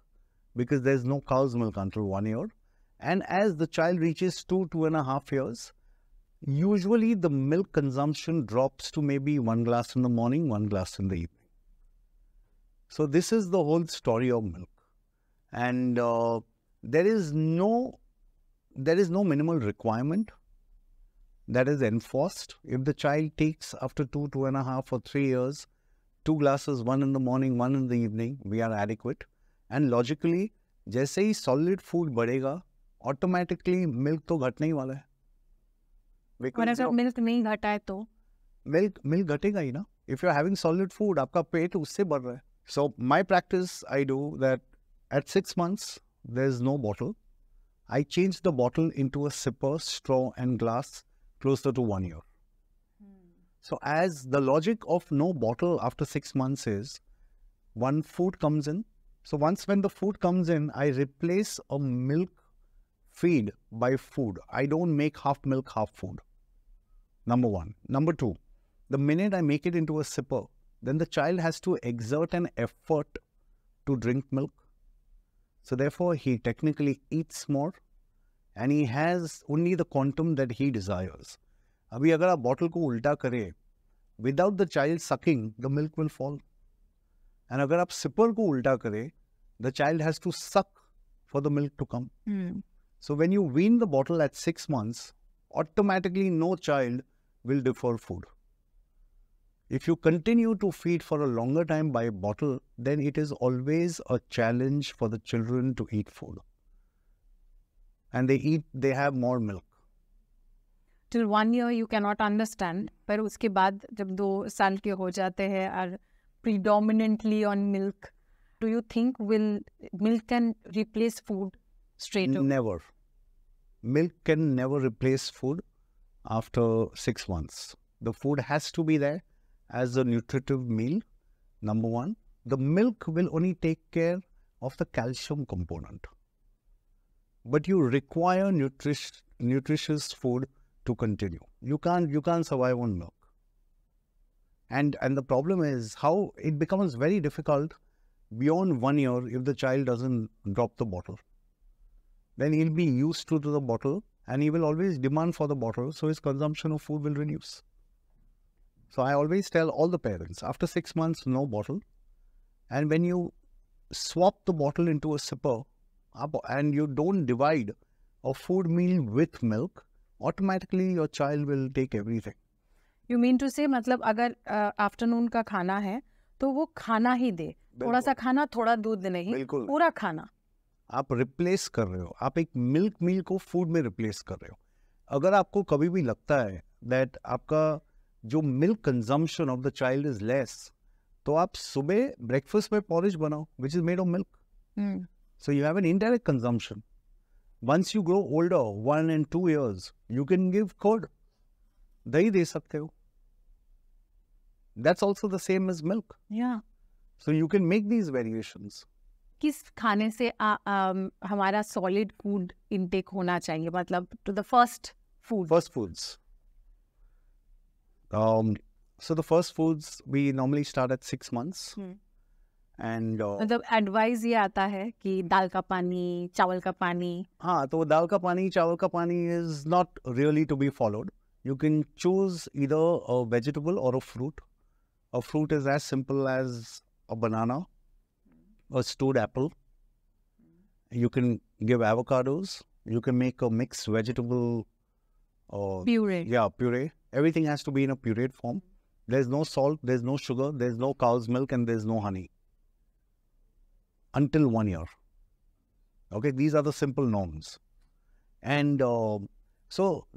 because there's no cow's milk until 1 year. And as the child reaches 2.5 years, usually the milk consumption drops to maybe 1 glass in the morning, 1 glass in the evening. So this is the whole story of milk. And there is no minimal requirement that is enforced. If the child takes after 2.5 or 3 years, 2 glasses, 1 in the morning, 1 in the evening, we are adequate. And logically, जैसे ही solid food बढ़ेगा, automatically milk तो घटने ही वाला है. और अगर milk नहीं घटा है तो? Milk घटेगा ही ना. If you are having solid food, आपका पेट उससे बढ़ रहा है. So my practice, I do that at 6 months, there is no bottle. I change the bottle into a sipper, straw and glass closer to 1 year. So as the logic of no bottle after 6 months is, one food comes in. So when the food comes in, I replace a milk feed by food. I don't make half milk, half food. Number one. Number two, the minute I make it into a sipper, then the child has to exert an effort to drink milk. So therefore, he technically eats more and he has only the quantum that he desires. अभी अगर आप bottle को उल्टा करें, without the child sucking, the milk will fall. And अगर आप sipper को उल्टा करें, the child has to suck for the milk to come. So when you wean the bottle at 6 months, automatically no child will defer food. If you continue to feed for a longer time by bottle, then it is always a challenge for the children to eat food. And they have more milk. Till 1 year you cannot understand, पर उसके बाद जब 2 साल के हो जाते हैं are predominantly on milk, do you think milk can replace food straight away? Never. Milk can never replace food after 6 months. The food has to be there as a nutritive meal, number one. The milk will only take care of the calcium component. But you require nutritious food to continue. You can't survive on milk. And the problem is how it becomes very difficult beyond 1 year if the child doesn't drop the bottle. Then he'll be used to the bottle and he will always demand for the bottle, so his consumption of food will reduce. So I always tell all the parents, after 6 months, no bottle. And when you swap the bottle into a sipper and you don't divide a food meal with milk, automatically your child will take everything. You mean to say, मतलब अगर afternoon का खाना है तो वो खाना ही दे, थोड़ा सा खाना, थोड़ा दूध नहीं, पूरा खाना. आप रिप्लेस कर रहे हो, आप एक मिल्क मील को फूड में रिप्लेस कर रहे हो. अगर आपको कभी भी लगता है दैट आपका जो milk consumption of the child is less, तो आप सुबह ब्रेकफास्ट में पॉरिज बनाओ which is made of milk. So you have an indirect consumption. Once you grow older 1 and 2 years, you can give curd, दही दे सकते हो. That's also the same as milk. Yeah. So you can make these variations. किस खाने से हमारा solid food intake होना चाहिए, मतलब to the first food? First foods. So the first foods we normally start at 6 months. And मतलब advice ये आता है कि दाल का पानी, चावल का पानी. हाँ, तो दाल का पानी, चावल का पानी is not really to be followed. You can choose either a vegetable or a fruit. A fruit is as simple as a banana, a stewed apple. You can give avocados, You can make a mixed vegetable Puree. Yeah, puree. Everything has to be in a pureed form. There's no salt, there's no sugar, there's no cow's milk, and there's no honey. Until 1 year. Okay, these are the simple norms. And so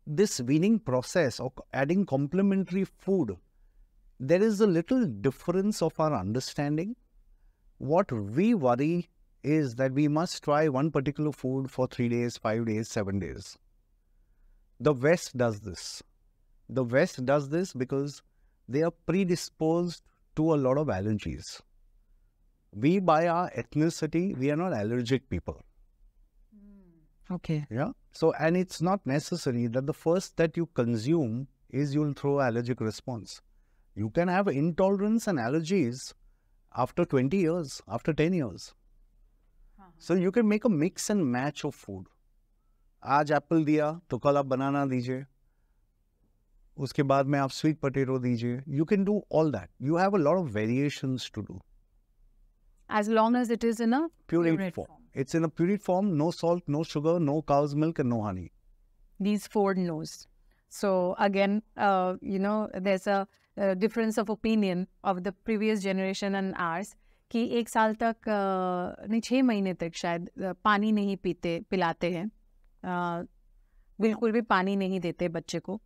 this weaning process of adding complementary food, there is a little difference of our understanding. What we worry is that we must try one particular food for 3 days, 5 days, 7 days. The West does this. The West does this because they are predisposed to a lot of allergies. We, by our ethnicity, we are not allergic people. Okay. Yeah. So, and it's not necessary that the first that you consume is you'll throw allergic response. You can have intolerance and allergies after 20 years, after 10 years. So you can make a mix and match of food. आज Apple दिया तो कल आप बनाना दीजिए, उसके बाद में आप स्वीट पोटैटो दीजिए. You can do all that. You have a lot of variations to do. As long as it is in a Pureed form. It's in a pureed form, no salt, no sugar, no cow's milk, and no honey. These four no's. So again, there's a difference of opinion of the previous generation and ours कि 1 साल तक नहीं 6 महीने तक शायद पानी नहीं पिलाते हैं, बिल्कुल भी पानी नहीं देते बच्चे को.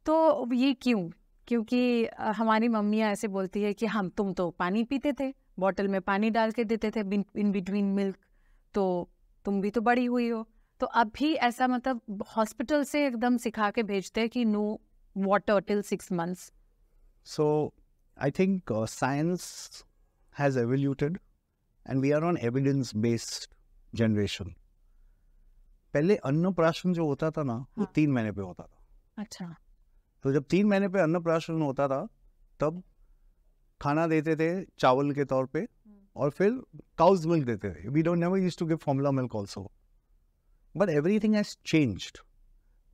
तो ये क्यों? क्योंकि हमारी मम्मियाँ ऐसे बोलती है कि तुम तो पानी पीते थे, बॉटल में पानी डाल के देते थे इन बिटवीन मिल्क, तो तुम भी तो बड़ी हुई हो. तो अब भी ऐसा मतलब हॉस्पिटल से एकदम सिखा के भेजते हैं कि no water till 6 months. So I think science has evoluted and we are on evidence-based generation. पहले अन्नप्राशन जो होता था ना, वो 3 महीने पे होता था. अच्छा. तो जब 3 महीने पे अन्नप्राशन होता था, तब खाना देते थे चावल के तौर पे और फिर काउज मिल्क देते थे. We don't never used to give formula milk also. But everything has changed.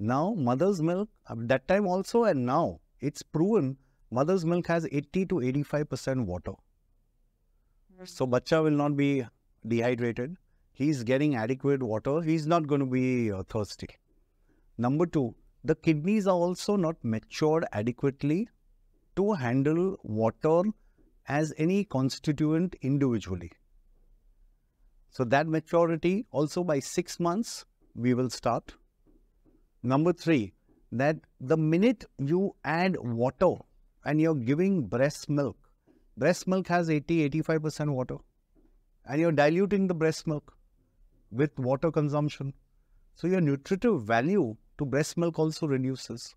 Now mother's milk, at that time also and now, it's proven mother's milk has 80 to 85% water. So bacha will not be dehydrated. He's getting adequate water. He's not going to be thirsty. Number 2, the kidneys are also not matured adequately to handle water as any constituent individually. So that maturity also by 6 months we will start. Number 3, that the minute you add water and you're giving breast milk has 80-85% water, and you're diluting the breast milk with water consumption. So your nutritive value to breast milk also reduces.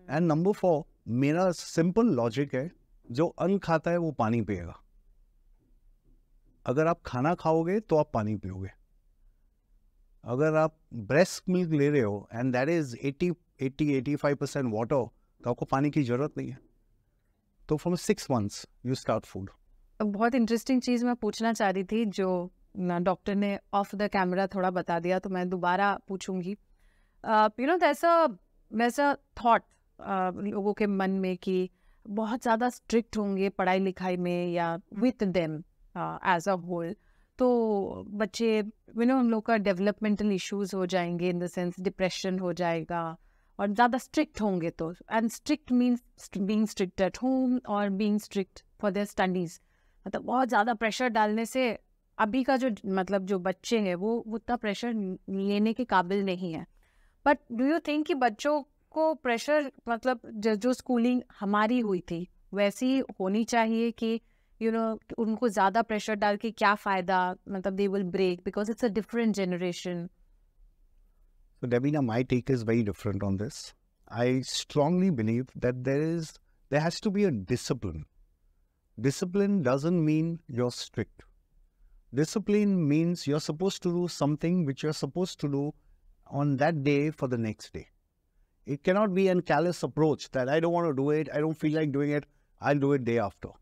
And number 4, मेरा simple logic है, जो अन्न खाता है वो पानी पिएगा. अगर आप खाना खाओगे तो आप पानी पियोगे. अगर आप ब्रेस्ट मिल्क ले रहे हो and that is 80-85% water, तो आपको पानी की जरूरत नहीं है. तो from 6 months you start food. बहुत इंटरेस्टिंग चीज़ मैं पूछना चाह रही थी जो डॉक्टर ने ऑफ द कैमरा थोड़ा बता दिया, तो मैं दोबारा पूछूंगी. वैसा थॉट लोगों के मन में कि बहुत ज़्यादा स्ट्रिक्ट होंगे पढ़ाई लिखाई में या with them as a whole, तो बच्चे उन लोग का डेवलपमेंटल इश्यूज हो जाएंगे, इन द सेंस डिप्रेशन हो जाएगा, और ज़्यादा स्ट्रिक्ट होंगे तो. And strict means being strict at home और being strict for their studies. मतलब बहुत ज़्यादा प्रेशर डालने से अभी का जो बच्चे हैं वो उतना प्रेशर लेने के काबिल नहीं है. बट डू यू थिंक कि बच्चों को प्रेशर मतलब जो स्कूलिंग हमारी हुई थी वैसी होनी चाहिए कि उनको ज़्यादा प्रेशर डाल के क्या फ़ायदा, मतलब they will break because it's a different generation. So Davina, my take is very different on this. I strongly believe that there has to be a discipline. Discipline doesn't mean you're strict. Discipline means you're supposed to do something which you're supposed to do on that day for the next day. It cannot be a callous approach that I don't want to do it, I don't feel like doing it, I'll do it day after.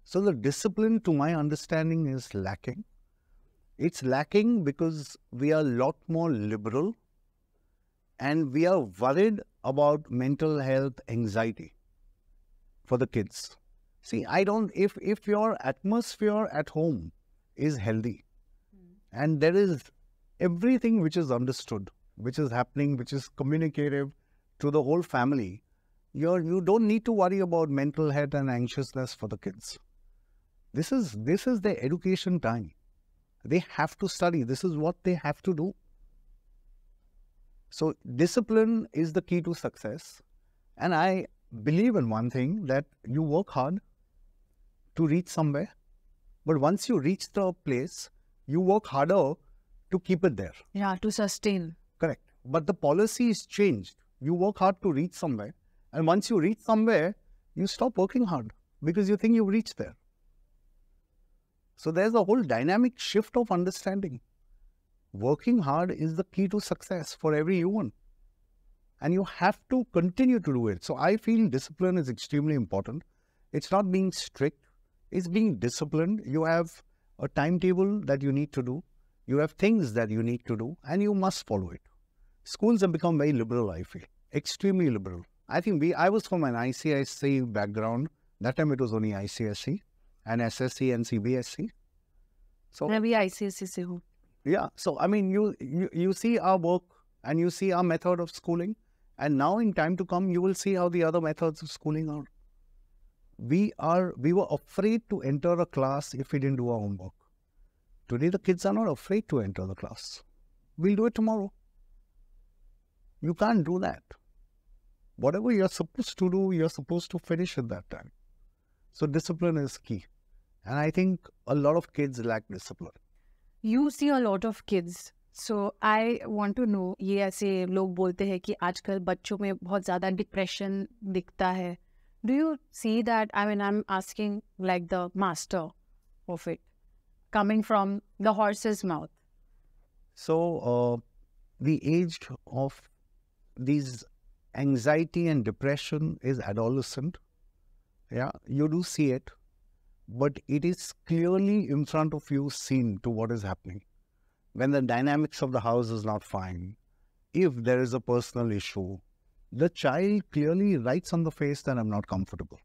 So the discipline, to my understanding, is lacking. It's lacking because we are a lot more liberal and we are worried about mental health, anxiety for the kids. See, if your atmosphere at home is healthy, And there is everything which is understood, which is happening, which is communicative to the whole family. You don't need to worry about mental health and anxiousness for the kids. This is their education time. They have to study. This is what they have to do. So discipline is the key to success. And I believe in one thing, that you work hard to reach somewhere. But once you reach the place, you work harder to keep it there. Yeah, to sustain. Correct. But the policy is changed. You work hard to reach somewhere. And once you reach somewhere, you stop working hard because you think you've reached there. So there's a whole dynamic shift of understanding. Working hard is the key to success for every human. And you have to continue to do it. So I feel discipline is extremely important. It's not being strict. It's being disciplined. You have a timetable that you need to do. You have things that you need to do, and you must follow it. Schools have become very liberal, I feel. Extremely liberal. I think I was from an ICSE background. That time it was only ICSE and SSC and CBSE. So मैं भी ICSE से हूँ. yeah, so I mean, you see our work and you see our method of schooling, and now in time to come, you will see how the other methods of schooling are. We were afraid to enter a class if we didn't do our homework. Today, the kids are not afraid to enter the class. We'll do it tomorrow. You can't do that. Whatever you're supposed to do, you're supposed to finish at that time. So discipline is key. And I think a lot of kids lack discipline. You see a lot of kids. So I want to know, ये ऐसे लोग बोलते हैं कि आजकल बच्चों में बहुत ज़्यादा डिप्रेशन दिखता है. Do you see that? I mean, I'm asking like the master of it, coming from the horse's mouth. So the age of these anxiety and depression is adolescent. Yeah, you do see it, but it is clearly in front of you seen to what is happening. When the dynamics of the house is not fine, if there is a personal issue, the child clearly writes on the face that I'm not comfortable.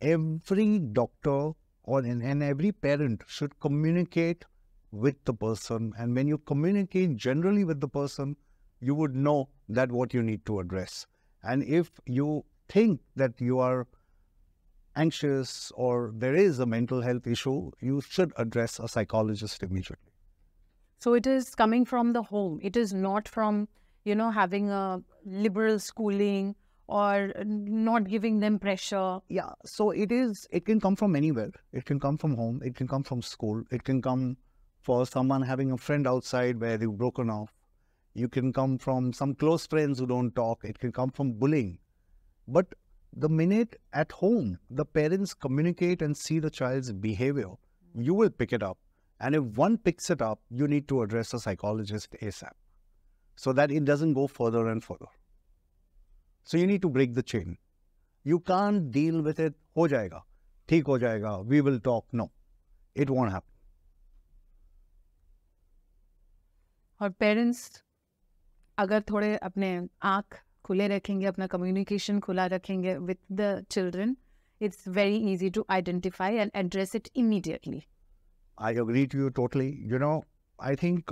Every doctor and every parent should communicate with the person. And when you communicate generally with the person, you would know that what you need to address. And if you think that you are anxious or there is a mental health issue, you should address a psychologist immediately. So it is coming from the home. It is not from, having a liberal schooling or not giving them pressure. Yeah, so it can come from anywhere. It can come from home. It can come from school. It can come for someone having a friend outside where they've broken off. You can come from some close friends who don't talk. It can come from bullying. But the minute at home, the parents communicate and see the child's behavior, you will pick it up. And if one picks it up, you need to address a psychologist ASAP so that it doesn't go further and further. So you need to break the chain. You can't deal with it, ho jayega, theek ho jayega, we will talk. No, it won't happen. और parents अगर थोड़े अपने आँख खुले रखेंगे, अपना communication खुला रखेंगे with the children, it's very easy to identify and address it immediately. I agree to you totally. I think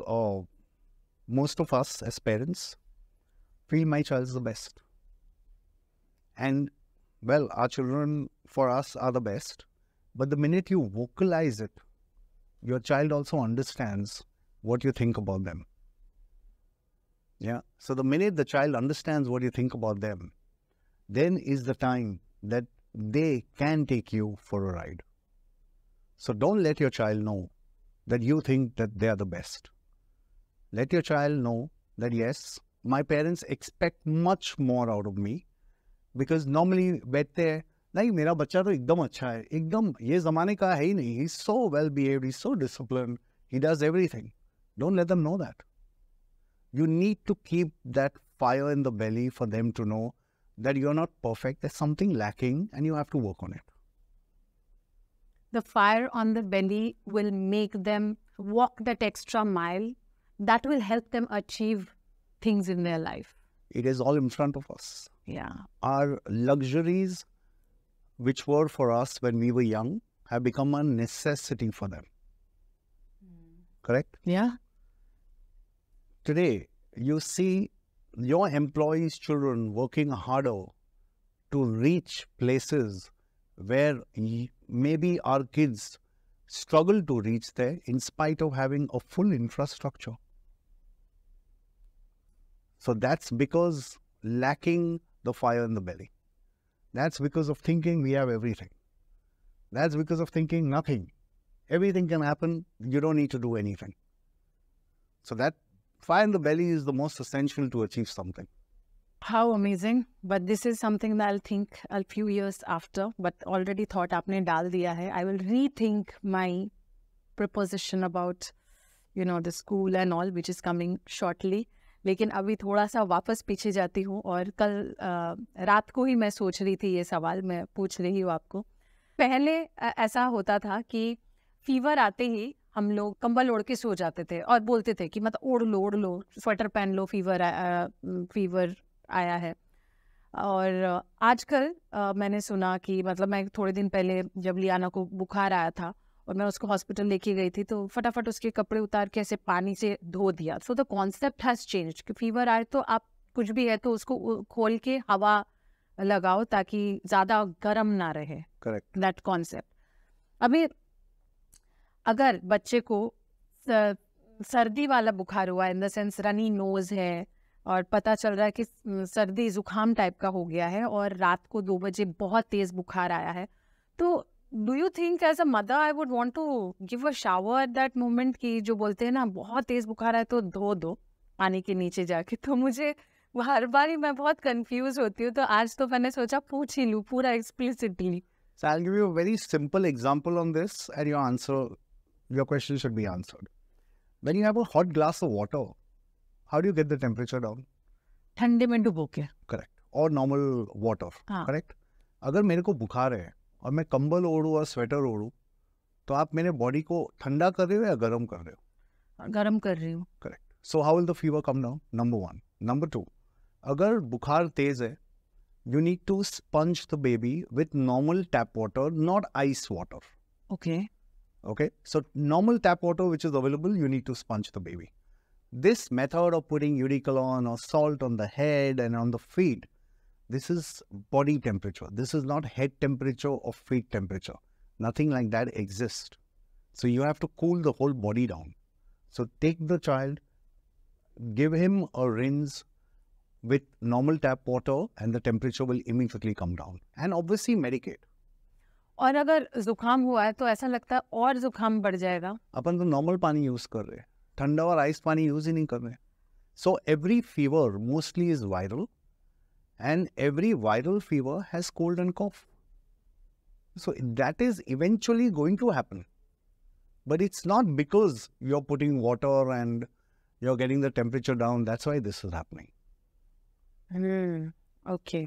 most of us as parents feel my child is the best. And, well, our children for us are the best. But the minute you vocalize it, your child also understands what you think about them. Yeah. So the minute the child understands what you think about them, then is the time that they can take you for a ride. So don't let your child know that you think that they are the best. Let your child know that, yes, my parents expect much more out of me, because normally बैठते हैं, नहीं मेरा बच्चा तो एकदम अच्छा है, एकदम ये ज़माने का है ही नहीं, he's so well behaved, he's so disciplined, he does everything. Don't let them know that. You need to keep that fire in the belly for them to know that you're not perfect, there's something lacking and you have to work on it. The fire on the belly will make them walk that extra mile. That will help them achieve things in their life. It is all in front of us. Yeah. Our luxuries, which were for us when we were young, have become a necessity for them. correct? Yeah. Today, you see your employees' children working harder to reach places where maybe our kids struggle to reach there in spite of having a full infrastructure. So that's because lacking the fire in the belly. That's because of thinking we have everything. That's because of thinking nothing. Everything can happen. You don't need to do anything. So that fire in the belly is the most essential to achieve something. How amazing. But this is something that I'll think a few years after. But already thought आपने डाल दिया है. I will rethink my proposition about, the school and all, which is coming shortly. लेकिन अभी थोड़ा सा वापस पीछे जाती हूँ और कल रात को ही मैं सोच रही थी ये सवाल मैं पूछ रही हूँ आपको. पहले ऐसा होता था कि फीवर आते ही हम लोग कंबल ओढ़ के सो जाते थे और बोलते थे कि मतलब ओढ़ लो स्वेटर पहन लो, फीवर आया है. और आजकल मैंने सुना कि मतलब मैं थोड़े दिन पहले जब लियाना को बुखार आया था और मैं उसको हॉस्पिटल लेके गई थी तो फटाफट उसके कपड़े उतार के ऐसे पानी से धो दिया. So the concept has changed कि फीवर आए तो आप कुछ भी है तो उसको खोल के हवा लगाओ ताकि ज़्यादा गर्म ना रहे. करेक्ट. That concept. अभी अगर बच्चे को सर्दी वाला बुखार हुआ in the sense runny nose है और पता चल रहा है कि सर्दी जुकाम टाइप का हो गया है और रात को 2 बजे बहुत तेज बुखार आया है, तो do you think as a mother I would want to give a shower at that moment कि जो बोलते हैं ना बहुत तेज बुखार है तो धो दो पानी के नीचे जाके. तो मुझे हर बार ही मैं बहुत कंफ्यूज होती हूँ, तो आज तो मैंने सोचा पूछ ही लूँ पूरा explicitly. So I'll give you a very simple example on this and your question should be answered. When you have a hot glass of water, how do you get the temperature down? ठंडे में डुबो के. Correct. Or normal water. हाँ. Correct. अगर मेरे को बुखार है और मैं कंबल ओढ़ूँ और स्वेटर ओढ़ूँ तो आप मेरे बॉडी को ठंडा कर रहे हो या गर्म कर रहे हो? गर्म कर रही हूँ. Correct. So how will the fever come down? Number 1. Number 2, अगर बुखार तेज है, you need to sponge the baby with normal tap water, not ice water. Okay. Okay. So normal tap water which is available, you need to sponge the baby. This method of putting Eudicolon or salt on the head and on the feet, this is body temperature. This is not head temperature or feet temperature. Nothing like that exists. So you have to cool the whole body down. So take the child, give him a rinse with normal tap water and the temperature will immediately come down. And obviously medicate. और अगर जुकाम हुआ है तो ऐसा लगता है और जुकाम बढ़ जाएगा. अपन तो नॉर्मल पानी यूज कर रहे हैं, ठंडा और आइस पानी यूज ही नहीं कर रहे. So every fever mostly is viral and every viral fever has cold and cough. So that is eventually going to happen. But it's not because you're putting water and you're getting the temperature down. That's why this is happening. Okay.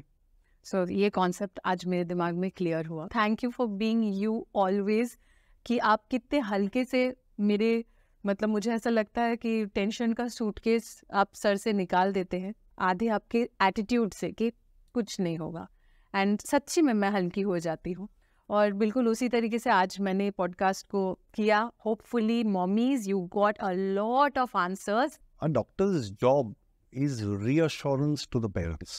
So ये concept आज मेरे दिमाग में clear हुआ. Thank you for being you always. कि आप कितने हल्के से मेरे मतलब मुझे ऐसा लगता है कि टेंशन का सूटकेस आप सर से निकाल देते हैं आधे आपके एटीट्यूड से कि कुछ नहीं होगा. एंड सच्ची में मैं हल्की हो जाती हूँ और बिल्कुल उसी तरीके से आज मैंने पॉडकास्ट को किया. Hopefully mommies you got a lot of answers. A doctor's job is reassurance to the parents.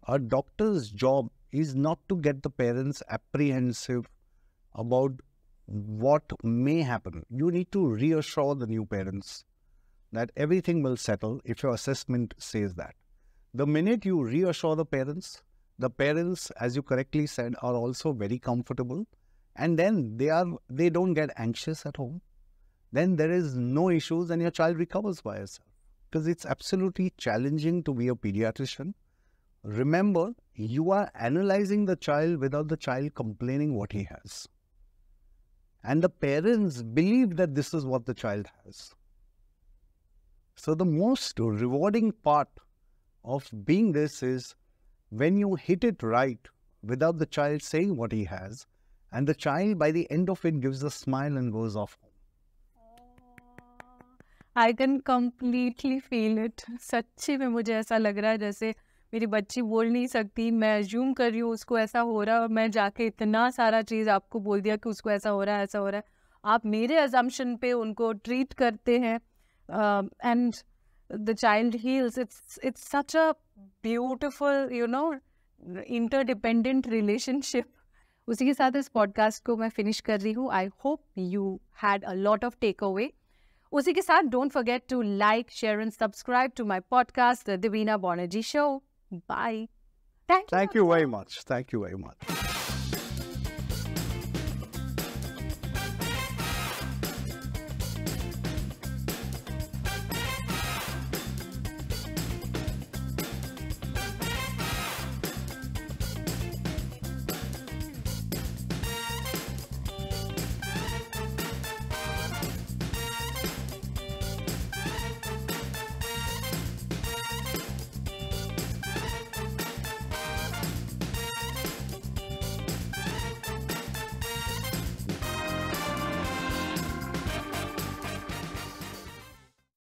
A doctor's job is not to get the parents apprehensive about what may happen. You need to reassure the new parents that everything will settle if your assessment says that. The minute you reassure the parents, as you correctly said, are also very comfortable, and then they don't get anxious at home. Then there is no issues and your child recovers by itself. Because it's absolutely challenging to be a pediatrician. Remember, you are analyzing the child without the child complaining what he has. And the parents believe that this is what the child has. So the most rewarding part of being this is when you hit it right without the child saying what he has, and the child by the end of it gives a smile and goes off home. I can completely feel it. सच्ची में मुझे ऐसा लग रहा है जैसे मेरी बच्ची बोल नहीं सकती, मैं अज्यूम कर रही हूँ उसको ऐसा हो रहा है और मैं जाके इतना सारा चीज़ आपको बोल दिया कि उसको ऐसा हो रहा है, ऐसा हो रहा है. आप मेरे assumption पे उनको treat करते हैं, and the child heals. It's such a beautiful, interdependent relationship. उसी के साथ इस podcast को मैं finish कर रही हूँ. I hope you had a lot of takeaway. उसी के साथ don't forget to like, share and subscribe to my podcast, The Divina Banerjee Show. Bye. Thank you. Thank you very much. Thank you very much.